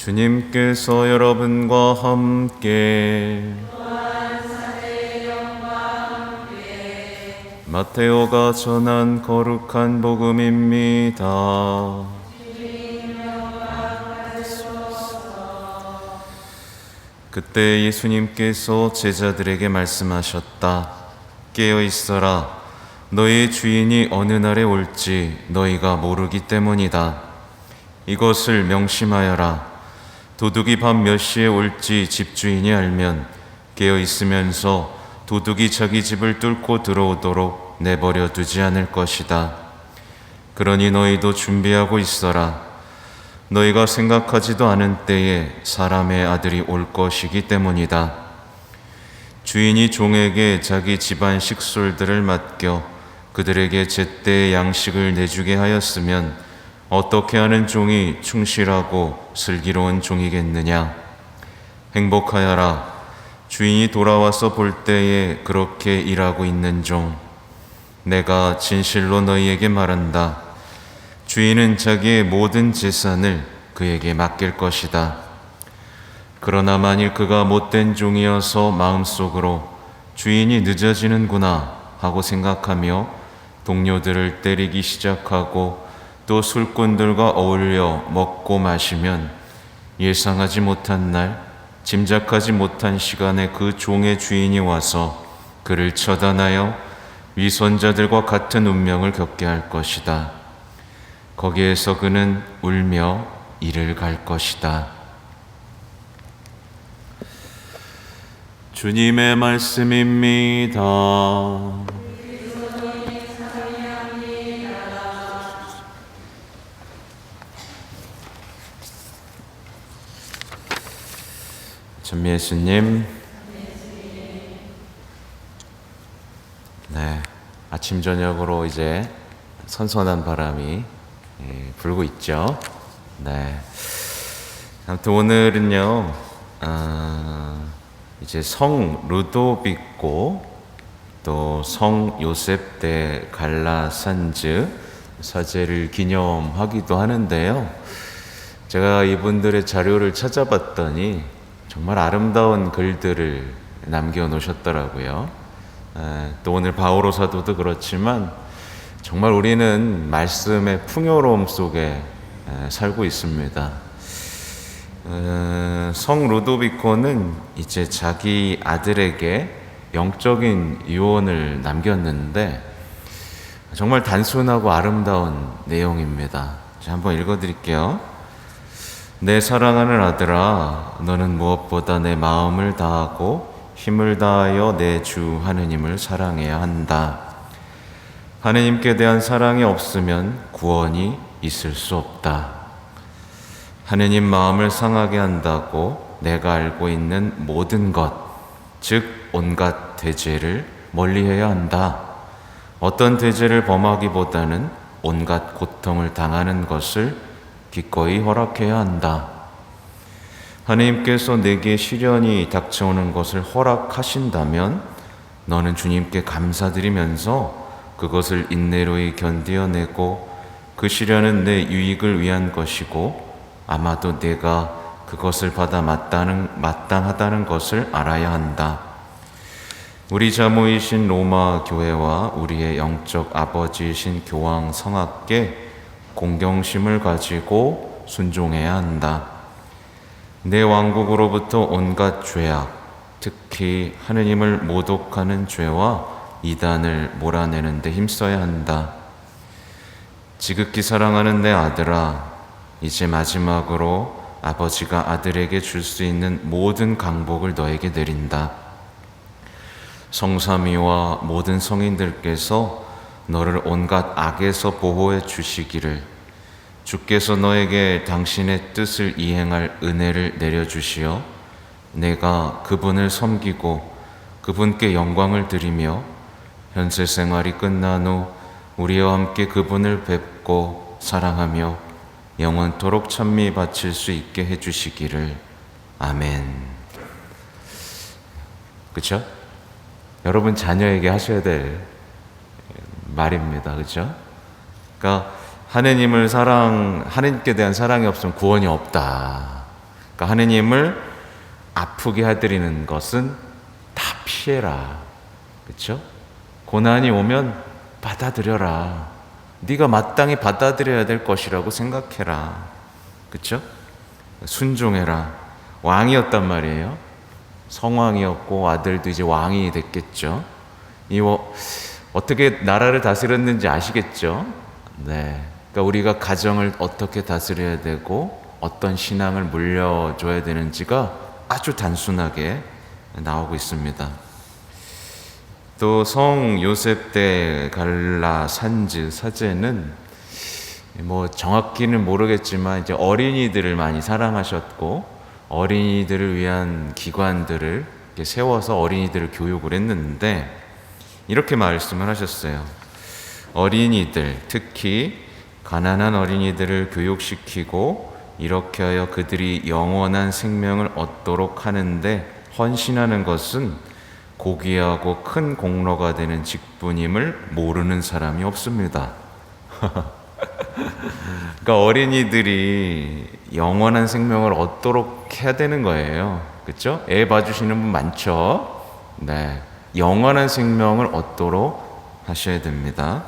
주님께서 여러분과 함께 마테오가 전한 거룩한 복음입니다. 그때 예수님께서 제자들에게 말씀하셨다. 깨어 있어라. 너희 주인이 어느 날에 올지 너희가 모르기 때문이다. 이것을 명심하여라. 도둑이 밤 몇 시에 올지 집주인이 알면 깨어 있으면서 도둑이 자기 집을 뚫고 들어오도록 내버려 두지 않을 것이다. 그러니 너희도 준비하고 있어라. 너희가 생각하지도 않은 때에 사람의 아들이 올 것이기 때문이다. 주인이 종에게 자기 집안 식솔들을 맡겨 그들에게 제때의 양식을 내주게 하였으면 어떻게 하는 종이 충실하고 슬기로운 종이겠느냐? 행복하여라. 주인이 돌아와서 볼 때에 그렇게 일하고 있는 종. 내가 진실로 너희에게 말한다. 주인은 자기의 모든 재산을 그에게 맡길 것이다. 그러나 만일 그가 못된 종이어서 마음속으로 주인이 늦어지는구나 하고 생각하며 동료들을 때리기 시작하고 또 술꾼들과 어울려 먹고 마시면 예상하지 못한 날, 짐작하지 못한 시간에 그 종의 주인이 와서 그를 처단하여 위선자들과 같은 운명을 겪게 할 것이다. 거기에서 그는 울며 이를 갈 것이다. 주님의 말씀입니다. 전미예수님, 네, 아침 저녁으로 이제 선선한 바람이 불고 있죠. 네, 아무튼 오늘은요, 이제 성 루도비코 또 성 요셉 대 갈라산즈 사제를 기념하기도 하는데요. 제가 이분들의 자료를 찾아봤더니 정말 아름다운 글들을 남겨놓으셨더라고요. 또 오늘 바오로 사도도 그렇지만 정말 우리는 말씀의 풍요로움 속에 살고 있습니다. 성 루도비코는 이제 자기 아들에게 영적인 유언을 남겼는데 정말 단순하고 아름다운 내용입니다. 한번 읽어드릴게요. 내 사랑하는 아들아, 너는 무엇보다 내 마음을 다하고 힘을 다하여 내 주 하느님을 사랑해야 한다. 하느님께 대한 사랑이 없으면 구원이 있을 수 없다. 하느님 마음을 상하게 한다고 내가 알고 있는 모든 것, 즉 온갖 대죄를 멀리해야 한다. 어떤 대죄를 범하기보다는 온갖 고통을 당하는 것을 기꺼이 허락해야 한다. 하나님께서 내게 시련이 닥쳐오는 것을 허락하신다면 너는 주님께 감사드리면서 그것을 인내로이 견디어내고 그 시련은 내 유익을 위한 것이고 아마도 내가 그것을 받아 마땅하다는 것을 알아야 한다. 우리 자모이신 로마 교회와 우리의 영적 아버지이신 교황 성하께 공경심을 가지고 순종해야 한다. 내 왕국으로부터 온갖 죄악, 특히 하느님을 모독하는 죄와 이단을 몰아내는 데 힘써야 한다. 지극히 사랑하는 내 아들아, 이제 마지막으로 아버지가 아들에게 줄 수 있는 모든 강복을 너에게 내린다. 성삼위와 모든 성인들께서 너를 온갖 악에서 보호해 주시기를, 주께서 너에게 당신의 뜻을 이행할 은혜를 내려주시어 내가 그분을 섬기고 그분께 영광을 드리며 현세 생활이 끝난 후 우리와 함께 그분을 뵙고 사랑하며 영원토록 찬미 바칠 수 있게 해주시기를. 아멘. 그렇죠? 여러분 자녀에게 하셔야 될 말입니다. 그렇죠? 그러니까 하느님께 대한 사랑이 없으면 구원이 없다. 그러니까 하느님을 아프게 해드리는 것은 다 피해라. 그렇죠? 고난이 오면 받아들여라. 네가 마땅히 받아들여야 될 것이라고 생각해라. 그렇죠? 순종해라. 왕이었단 말이에요. 성왕이었고 아들도 이제 왕이 됐겠죠. 어떻게 나라를 다스렸는지 아시겠죠? 네. 그러니까 우리가 가정을 어떻게 다스려야 되고 어떤 신앙을 물려줘야 되는지가 아주 단순하게 나오고 있습니다. 또 성 요셉 대 갈라 산즈 사제는 뭐 정확히는 모르겠지만 이제 어린이들을 많이 사랑하셨고 어린이들을 위한 기관들을 이렇게 세워서 어린이들을 교육을 했는데 이렇게 말씀을 하셨어요. 어린이들, 특히 가난한 어린이들을 교육시키고 이렇게 하여 그들이 영원한 생명을 얻도록 하는데 헌신하는 것은 고귀하고 큰 공로가 되는 직분임을 모르는 사람이 없습니다. 그러니까 어린이들이 영원한 생명을 얻도록 해야 되는 거예요. 그렇죠? 애 봐주시는 분 많죠? 네, 영원한 생명을 얻도록 하셔야 됩니다.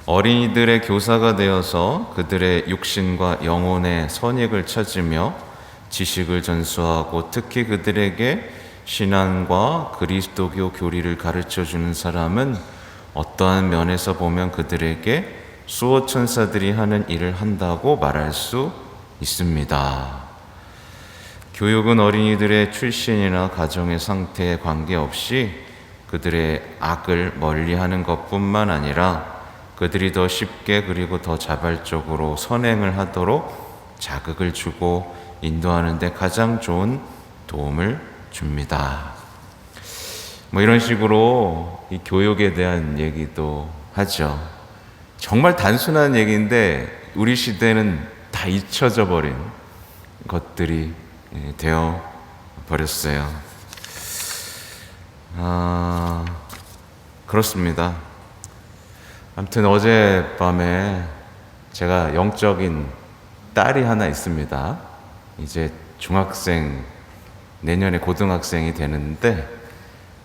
어린이들의 교사가 되어서 그들의 육신과 영혼의 선익을 찾으며 지식을 전수하고 특히 그들에게 신앙과 그리스도교 교리를 가르쳐주는 사람은 어떠한 면에서 보면 그들에게 수호 천사들이 하는 일을 한다고 말할 수 있습니다. 교육은 어린이들의 출신이나 가정의 상태에 관계없이 그들의 악을 멀리하는 것뿐만 아니라 그들이 더 쉽게 그리고 더 자발적으로 선행을 하도록 자극을 주고 인도하는 데 가장 좋은 도움을 줍니다. 뭐 이런 식으로 이 교육에 대한 얘기도 하죠. 정말 단순한 얘기인데 우리 시대는 다 잊혀져 버린 것들이 되어 버렸어요. 그렇습니다. 아무튼 어젯밤에 제가 영적인 딸이 하나 있습니다. 이제 중학생, 내년에 고등학생이 되는데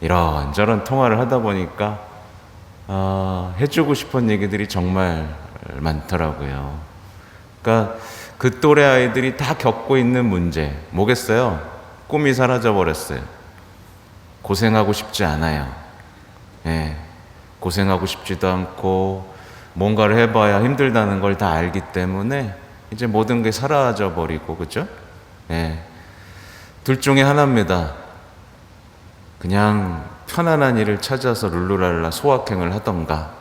이런저런 통화를 하다 보니까 해주고 싶은 얘기들이 정말 많더라고요. 그러니까 그 또래 아이들이 다 겪고 있는 문제 뭐겠어요? 꿈이 사라져 버렸어요. 고생하고 싶지 않아요. 예, 고생하고 싶지도 않고 뭔가를 해봐야 힘들다는 걸 다 알기 때문에 이제 모든 게 사라져 버리고, 그죠? 예, 둘 중에 하나입니다. 그냥 편안한 일을 찾아서 룰루랄라 소확행을 하던가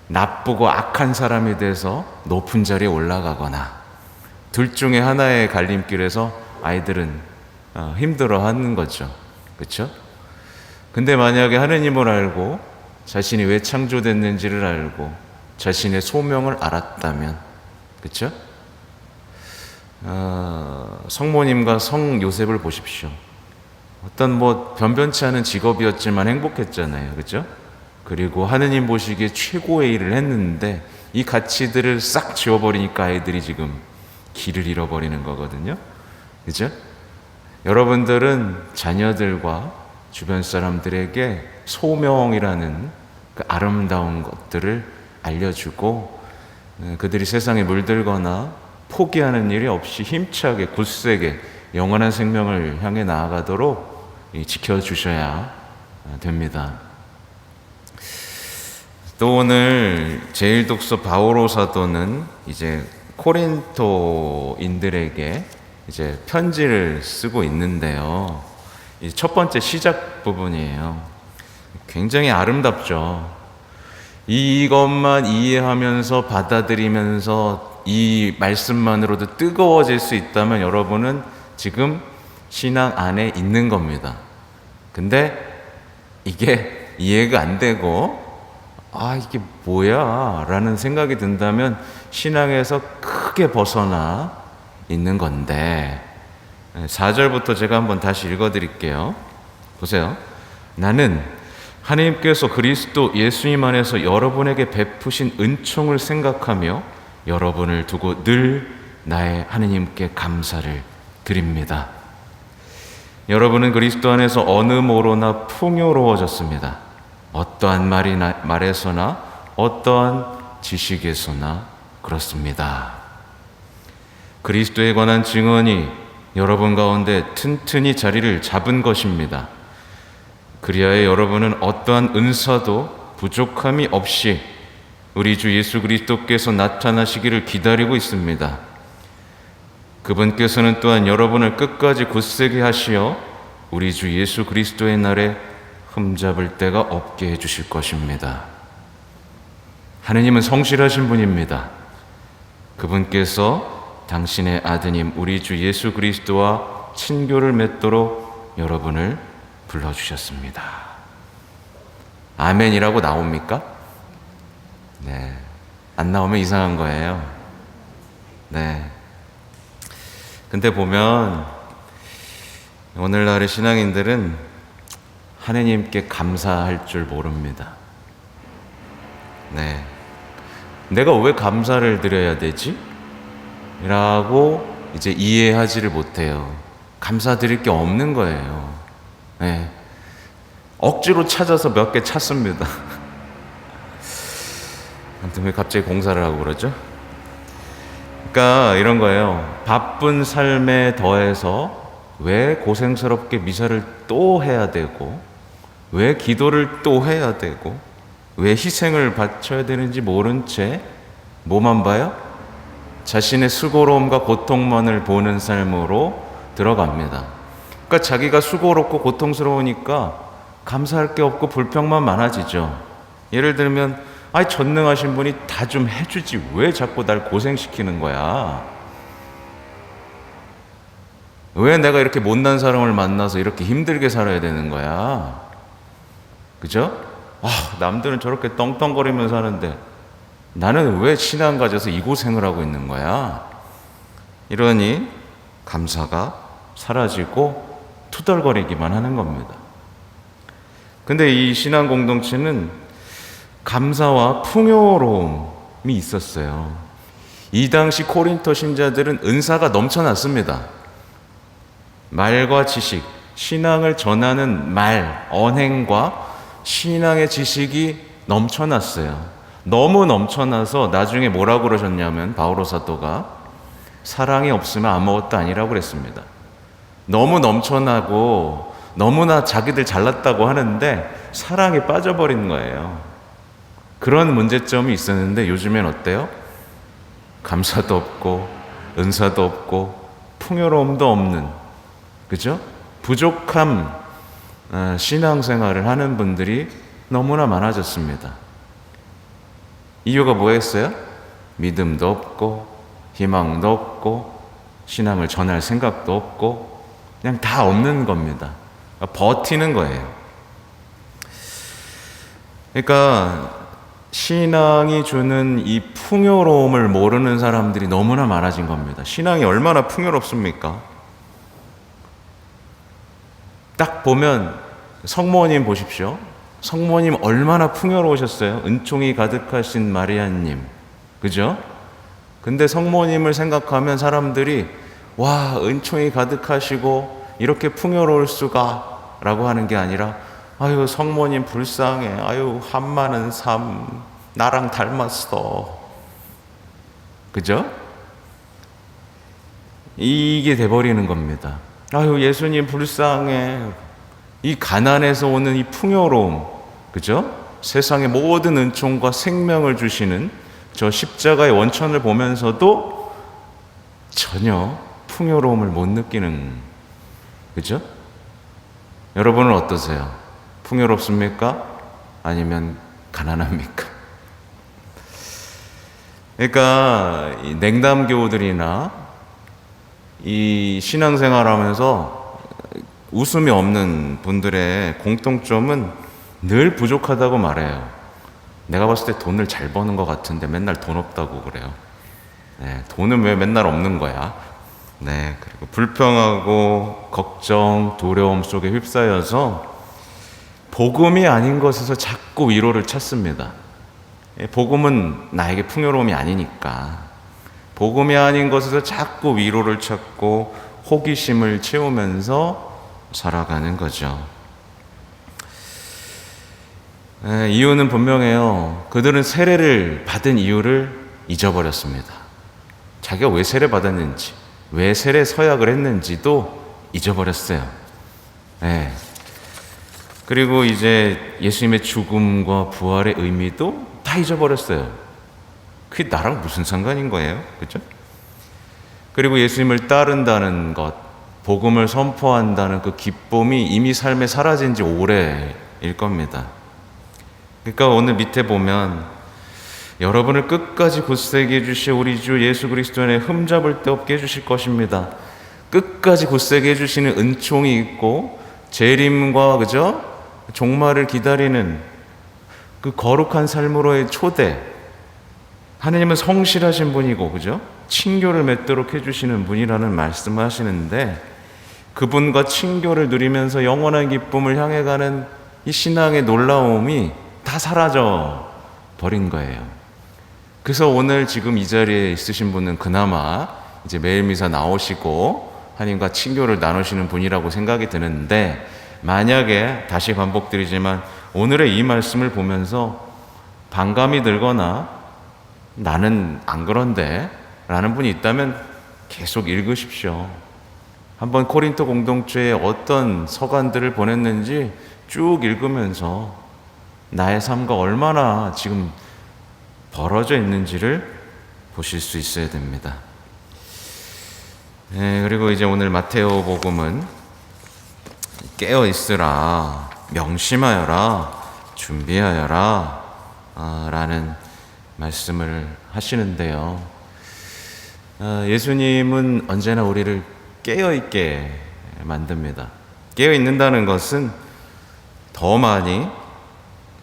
나쁘고 악한 사람이 돼서 높은 자리에 올라가거나, 둘 중에 하나의 갈림길에서 아이들은 힘들어하는 거죠. 그렇죠? 근데 만약에 하느님을 알고 자신이 왜 창조됐는지를 알고 자신의 소명을 알았다면, 그렇죠? 성모님과 성 요셉을 보십시오. 어떤 뭐 변변치 않은 직업이었지만 행복했잖아요. 그렇죠? 그리고 하느님 보시기에 최고의 일을 했는데 이 가치들을 싹 지워버리니까 아이들이 지금 길을 잃어버리는 거거든요. 그죠? 여러분들은 자녀들과 주변 사람들에게 소명이라는 그 아름다운 것들을 알려주고 그들이 세상에 물들거나 포기하는 일이 없이 힘차게 굳세게 영원한 생명을 향해 나아가도록 지켜주셔야 됩니다. 또 오늘 제1독서 바오로 사도는 이제 코린토인들에게 이제 편지를 쓰고 있는데요. 이 첫 번째 시작 부분이에요. 굉장히 아름답죠. 이것만 이해하면서 받아들이면서 이 말씀만으로도 뜨거워질 수 있다면 여러분은 지금 신앙 안에 있는 겁니다. 근데 이게 이해가 안 되고 이게 뭐야? 라는 생각이 든다면 신앙에서 크게 벗어나 있는 건데 4절부터 제가 한번 다시 읽어드릴게요. 보세요. 나는 하나님께서 그리스도 예수님 안에서 여러분에게 베푸신 은총을 생각하며 여러분을 두고 늘 나의 하나님께 감사를 드립니다. 여러분은 그리스도 안에서 어느 모로나 풍요로워졌습니다. 어떠한 말에서나 어떠한 지식에서나 그렇습니다. 그리스도에 관한 증언이 여러분 가운데 튼튼히 자리를 잡은 것입니다. 그리하여 여러분은 어떠한 은사도 부족함이 없이 우리 주 예수 그리스도께서 나타나시기를 기다리고 있습니다. 그분께서는 또한 여러분을 끝까지 굳세게 하시어 우리 주 예수 그리스도의 날에 흠잡을 데가 없게 해주실 것입니다. 하느님은 성실하신 분입니다. 그분께서 당신의 아드님 우리 주 예수 그리스도와 친교를 맺도록 여러분을 불러주셨습니다. 아멘이라고 나옵니까? 네. 안 나오면 이상한 거예요. 네. 근데 보면 오늘날의 신앙인들은 하느님께 감사할 줄 모릅니다. 네. 내가 왜 감사를 드려야 되지? 라고 이제 이해하지를 못해요. 감사드릴 게 없는 거예요. 네. 억지로 찾아서 몇 개 찾습니다. 아무튼 왜 갑자기 공사를 하고 그러죠? 그러니까 이런 거예요. 바쁜 삶에 더해서 왜 고생스럽게 미사를 또 해야 되고, 왜 기도를 또 해야 되고, 왜 희생을 바쳐야 되는지 모른 채 뭐만 봐요? 자신의 수고로움과 고통만을 보는 삶으로 들어갑니다. 그러니까 자기가 수고롭고 고통스러우니까 감사할 게 없고 불평만 많아지죠. 예를 들면 전능하신 분이 다 좀 해주지 왜 자꾸 날 고생시키는 거야? 왜 내가 이렇게 못난 사람을 만나서 이렇게 힘들게 살아야 되는 거야? 그죠? 남들은 저렇게 떵떵거리면서 사는데 나는 왜 신앙 가져서 이 고생을 하고 있는 거야? 이러니 감사가 사라지고 투덜거리기만 하는 겁니다. 근데 이 신앙 공동체는 감사와 풍요로움이 있었어요. 이 당시 코린토 신자들은 은사가 넘쳐났습니다. 말과 지식, 신앙을 전하는 말, 언행과 신앙의 지식이 넘쳐났어요. 너무 넘쳐나서 나중에 뭐라고 그러셨냐면 바오로 사도가 사랑이 없으면 아무것도 아니라고 그랬습니다. 너무 넘쳐나고 너무나 자기들 잘났다고 하는데 사랑에 빠져버린 거예요. 그런 문제점이 있었는데 요즘엔 어때요? 감사도 없고 은사도 없고 풍요로움도 없는, 그죠? 부족함 신앙생활을 하는 분들이 너무나 많아졌습니다. 이유가 뭐였어요? 믿음도 없고 희망도 없고 신앙을 전할 생각도 없고 그냥 다 없는 겁니다. 버티는 거예요. 그러니까 신앙이 주는 이 풍요로움을 모르는 사람들이 너무나 많아진 겁니다. 신앙이 얼마나 풍요롭습니까? 딱 보면 성모님 보십시오. 성모님 얼마나 풍요로우셨어요. 은총이 가득하신 마리아님, 그죠? 근데 성모님을 생각하면 사람들이 와, 은총이 가득하시고 이렇게 풍요로울 수가 라고 하는 게 아니라 아유, 성모님 불쌍해, 아유, 한많은 삶 나랑 닮았어, 그죠? 이게 돼버리는 겁니다. 아유, 예수님 불쌍해. 이 가난에서 오는 이 풍요로움, 그죠? 세상의 모든 은총과 생명을 주시는 저 십자가의 원천을 보면서도 전혀 풍요로움을 못 느끼는, 그죠? 여러분은 어떠세요? 풍요롭습니까? 아니면 가난합니까? 그러니까 이 냉담교우들이나 이 신앙생활하면서 웃음이 없는 분들의 공통점은 늘 부족하다고 말해요. 내가 봤을 때 돈을 잘 버는 것 같은데 맨날 돈 없다고 그래요. 네, 돈은 왜 맨날 없는 거야? 네, 그리고 불평하고 걱정, 두려움 속에 휩싸여서 복음이 아닌 것에서 자꾸 위로를 찾습니다. 복음은 나에게 풍요로움이 아니니까. 복음이 아닌 것에서 자꾸 위로를 찾고 호기심을 채우면서 살아가는 거죠. 이유는 분명해요. 그들은 세례를 받은 이유를 잊어버렸습니다. 자기가 왜 세례 받았는지, 왜 세례 서약을 했는지도 잊어버렸어요. 그리고 이제 예수님의 죽음과 부활의 의미도 다 잊어버렸어요. 그게 나랑 무슨 상관인 거예요? 그죠? 그리고 예수님을 따른다는 것, 복음을 선포한다는 그 기쁨이 이미 삶에 사라진 지 오래일 겁니다. 그러니까 오늘 밑에 보면 여러분을 끝까지 굳세게 해주실 우리 주 예수 그리스도 안에 흠잡을 데 없게 해주실 것입니다. 끝까지 굳세게 해주시는 은총이 있고 재림과 그죠? 종말을 기다리는 그 거룩한 삶으로의 초대. 하나님은 성실하신 분이고 그죠? 친교를 맺도록 해주시는 분이라는 말씀을 하시는데 그분과 친교를 누리면서 영원한 기쁨을 향해 가는 이 신앙의 놀라움이 다 사라져 버린 거예요. 그래서 오늘 지금 이 자리에 있으신 분은 그나마 이제 매일 미사 나오시고 하나님과 친교를 나누시는 분이라고 생각이 드는데 만약에 다시 반복드리지만 오늘의 이 말씀을 보면서 반감이 들거나 나는 안 그런데 라는 분이 있다면 계속 읽으십시오. 한번 코린토 공동체에 어떤 서간들을 보냈는지 쭉 읽으면서 나의 삶과 얼마나 지금 벌어져 있는지를 보실 수 있어야 됩니다. 그리고 이제 오늘 마테오 복음은 깨어 있으라, 명심하여라, 준비하여라 라는 말씀을 하시는데요. 예수님은 언제나 우리를 깨어있게 만듭니다. 깨어있는다는 것은 더 많이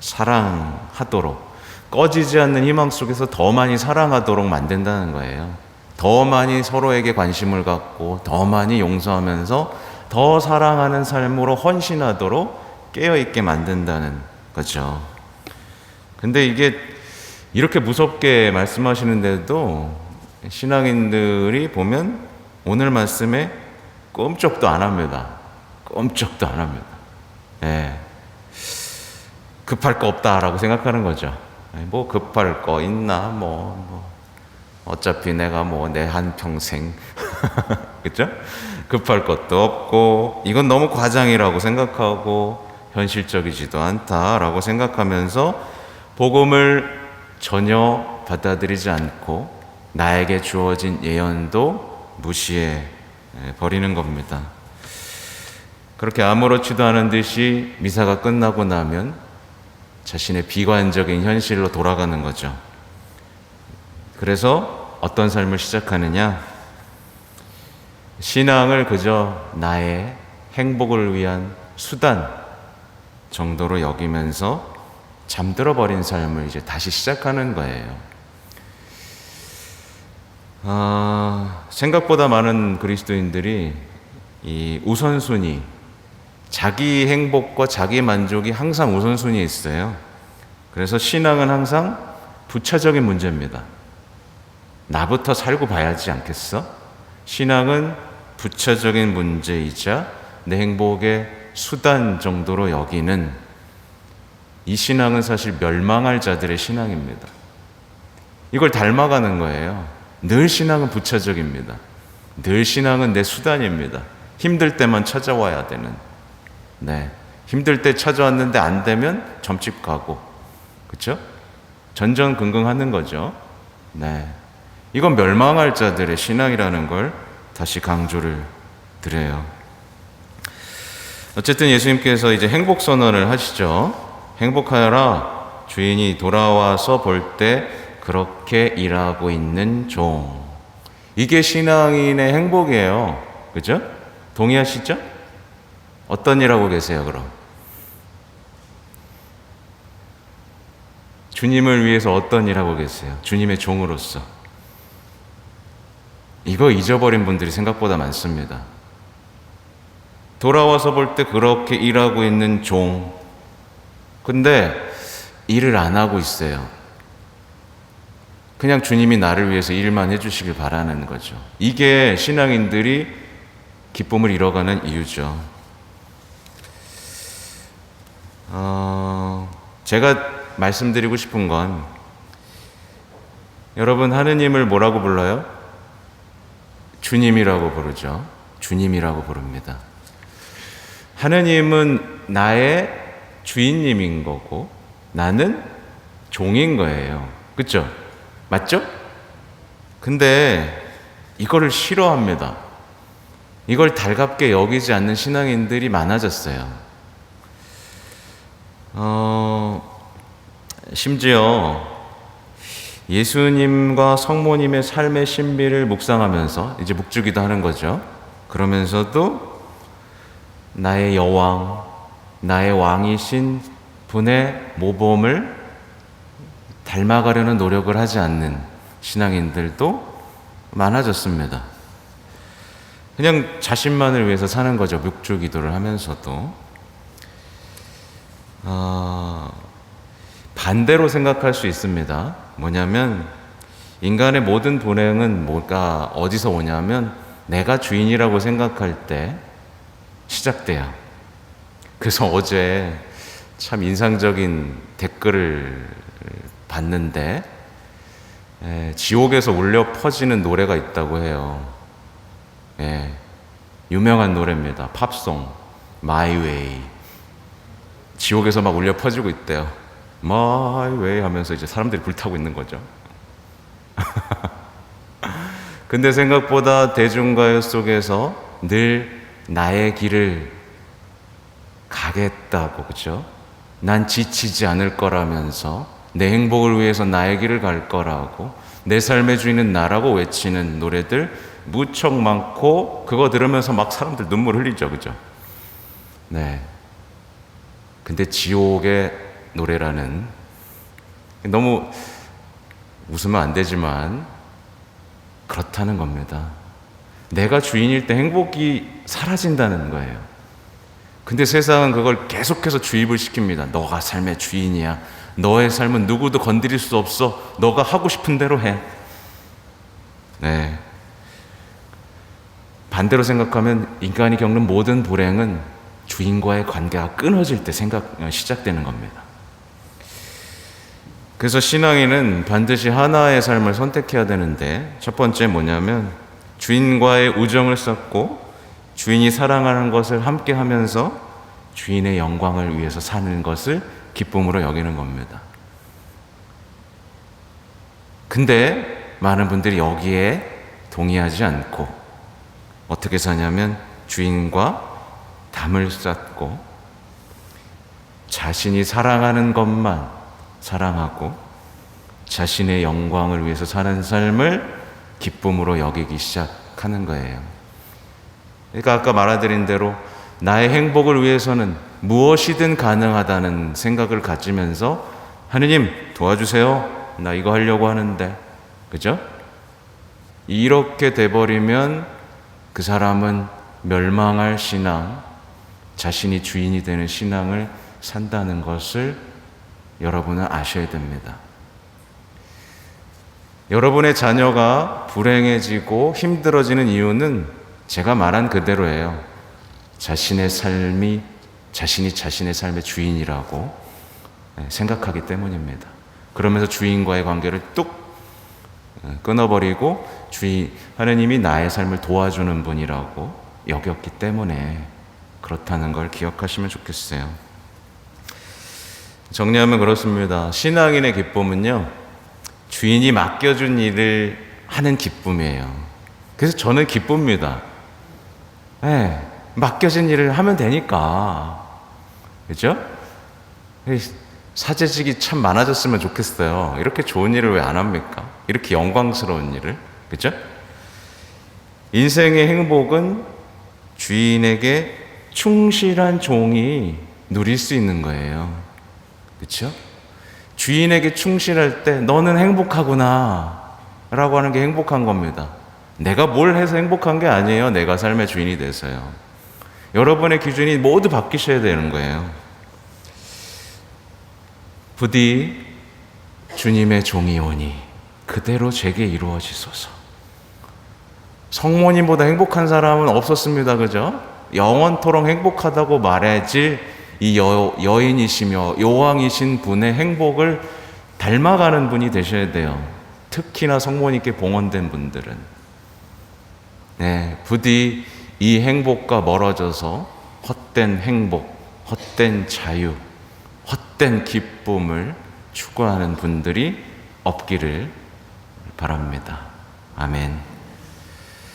사랑하도록, 꺼지지 않는 희망 속에서 더 많이 사랑하도록 만든다는 거예요. 더 많이 서로에게 관심을 갖고 더 많이 용서하면서 더 사랑하는 삶으로 헌신하도록 깨어있게 만든다는 거죠. 근데 이게 이렇게 무섭게 말씀하시는데도 신앙인들이 보면 오늘 말씀에 꼼짝도 안 합니다. 꼼짝도 안 합니다. 급할 거 없다라고 생각하는 거죠. 뭐 급할 거 있나? 어차피 내가 내 한평생 그렇죠? 급할 것도 없고 이건 너무 과장이라고 생각하고 현실적이지도 않다라고 생각하면서 복음을 전혀 받아들이지 않고 나에게 주어진 예언도 무시해 버리는 겁니다. 그렇게 아무렇지도 않은 듯이 미사가 끝나고 나면 자신의 비관적인 현실로 돌아가는 거죠. 그래서 어떤 삶을 시작하느냐? 신앙을 그저 나의 행복을 위한 수단 정도로 여기면서 잠들어 버린 삶을 이제 다시 시작하는 거예요. 생각보다 많은 그리스도인들이 이 우선순위, 자기 행복과 자기 만족이 항상 우선순위에 있어요. 그래서 신앙은 항상 부차적인 문제입니다. 나부터 살고 봐야지 않겠어? 신앙은 부차적인 문제이자 내 행복의 수단 정도로 여기는 이 신앙은 사실 멸망할 자들의 신앙입니다. 이걸 닮아가는 거예요. 늘 신앙은 부차적입니다. 늘 신앙은 내 수단입니다. 힘들 때만 찾아와야 되는. 힘들 때 찾아왔는데 안 되면 점집 가고, 그렇죠? 전전긍긍하는 거죠. 이건 멸망할 자들의 신앙이라는 걸 다시 강조를 드려요. 어쨌든 예수님께서 이제 행복 선언을 하시죠. 행복하여라, 주인이 돌아와서 볼 때 그렇게 일하고 있는 종. 이게 신앙인의 행복이에요. 그죠? 동의하시죠? 어떤 일 하고 계세요, 그럼? 주님을 위해서 어떤 일 하고 계세요? 주님의 종으로서. 이거 잊어버린 분들이 생각보다 많습니다. 돌아와서 볼 때 그렇게 일하고 있는 종. 근데 일을 안 하고 있어요. 그냥 주님이 나를 위해서 일만 해주시길 바라는 거죠. 이게 신앙인들이 기쁨을 잃어가는 이유죠. 제가 말씀드리고 싶은 건, 여러분, 하느님을 뭐라고 불러요? 주님이라고 부르죠. 주님이라고 부릅니다. 하느님은 나의 주인님인 거고 나는 종인 거예요. 그렇죠? 맞죠? 근데 이거를 싫어합니다. 이걸 달갑게 여기지 않는 신앙인들이 많아졌어요. 심지어 예수님과 성모님의 삶의 신비를 묵상하면서 이제 묵주기도 하는 거죠. 그러면서도 나의 여왕, 나의 왕이신 분의 모범을 닮아가려는 노력을 하지 않는 신앙인들도 많아졌습니다. 그냥 자신만을 위해서 사는 거죠. 묵주기도를 하면서도. 반대로 생각할 수 있습니다. 뭐냐면 인간의 모든 불행은 뭐가 어디서 오냐면 내가 주인이라고 생각할 때 시작돼요. 그래서 어제 참 인상적인 댓글을 봤는데 지옥에서 울려 퍼지는 노래가 있다고 해요. 유명한 노래입니다. 팝송 My Way. 지옥에서 막 울려 퍼지고 있대요. My Way 하면서 이제 사람들이 불타고 있는 거죠. 근데 생각보다 대중가요 속에서 늘 나의 길을 가겠다고, 그죠? 난 지치지 않을 거라면서 내 행복을 위해서 나의 길을 갈 거라고, 내 삶의 주인은 나라고 외치는 노래들 무척 많고, 그거 들으면서 막 사람들 눈물 흘리죠, 그죠? 네. 근데 지옥의 노래라는, 너무 웃으면 안 되지만 그렇다는 겁니다. 내가 주인일 때 행복이 사라진다는 거예요. 근데 세상은 그걸 계속해서 주입을 시킵니다. 너가 삶의 주인이야. 너의 삶은 누구도 건드릴 수 없어. 너가 하고 싶은 대로 해. 네. 반대로 생각하면 인간이 겪는 모든 불행은 주인과의 관계가 끊어질 때 시작되는 겁니다. 그래서 신앙인은 반드시 하나의 삶을 선택해야 되는데, 첫 번째 뭐냐면 주인과의 우정을 쌓고 주인이 사랑하는 것을 함께 하면서 주인의 영광을 위해서 사는 것을 기쁨으로 여기는 겁니다. 근데 많은 분들이 여기에 동의하지 않고 어떻게 사냐면 주인과 담을 쌓고 자신이 사랑하는 것만 사랑하고 자신의 영광을 위해서 사는 삶을 기쁨으로 여기기 시작하는 거예요. 그러니까 아까 말해드린 대로 나의 행복을 위해서는 무엇이든 가능하다는 생각을 가지면서 하느님 도와주세요. 나 이거 하려고 하는데. 그죠? 이렇게 돼버리면 그 사람은 멸망할 신앙, 자신이 주인이 되는 신앙을 산다는 것을 여러분은 아셔야 됩니다. 여러분의 자녀가 불행해지고 힘들어지는 이유는 제가 말한 그대로예요. 자신이 자신의 삶의 주인이라고 생각하기 때문입니다. 그러면서 주인과의 관계를 뚝 끊어버리고 하느님이 나의 삶을 도와주는 분이라고 여겼기 때문에 그렇다는 걸 기억하시면 좋겠어요. 정리하면 그렇습니다. 신앙인의 기쁨은요, 주인이 맡겨준 일을 하는 기쁨이에요. 그래서 저는 기쁩니다. 맡겨진 일을 하면 되니까. 그죠? 사제직이 참 많아졌으면 좋겠어요. 이렇게 좋은 일을 왜 안 합니까? 이렇게 영광스러운 일을. 그죠? 인생의 행복은 주인에게 충실한 종이 누릴 수 있는 거예요. 그렇죠? 주인에게 충실할 때 너는 행복하구나 라고 하는 게 행복한 겁니다. 내가 뭘 해서 행복한 게 아니에요. 내가 삶의 주인이 돼서요. 여러분의 기준이 모두 바뀌셔야 되는 거예요. 부디 주님의 종이 오니 그대로 제게 이루어지소서. 성모님보다 행복한 사람은 없었습니다. 그죠? 영원토록 행복하다고 말해질 이 여인이시며 여왕이신 분의 행복을 닮아가는 분이 되셔야 돼요. 특히나 성모님께 봉헌된 분들은. 네, 부디 이 행복과 멀어져서 헛된 행복, 헛된 자유, 헛된 기쁨을 추구하는 분들이 없기를 바랍니다. 아멘.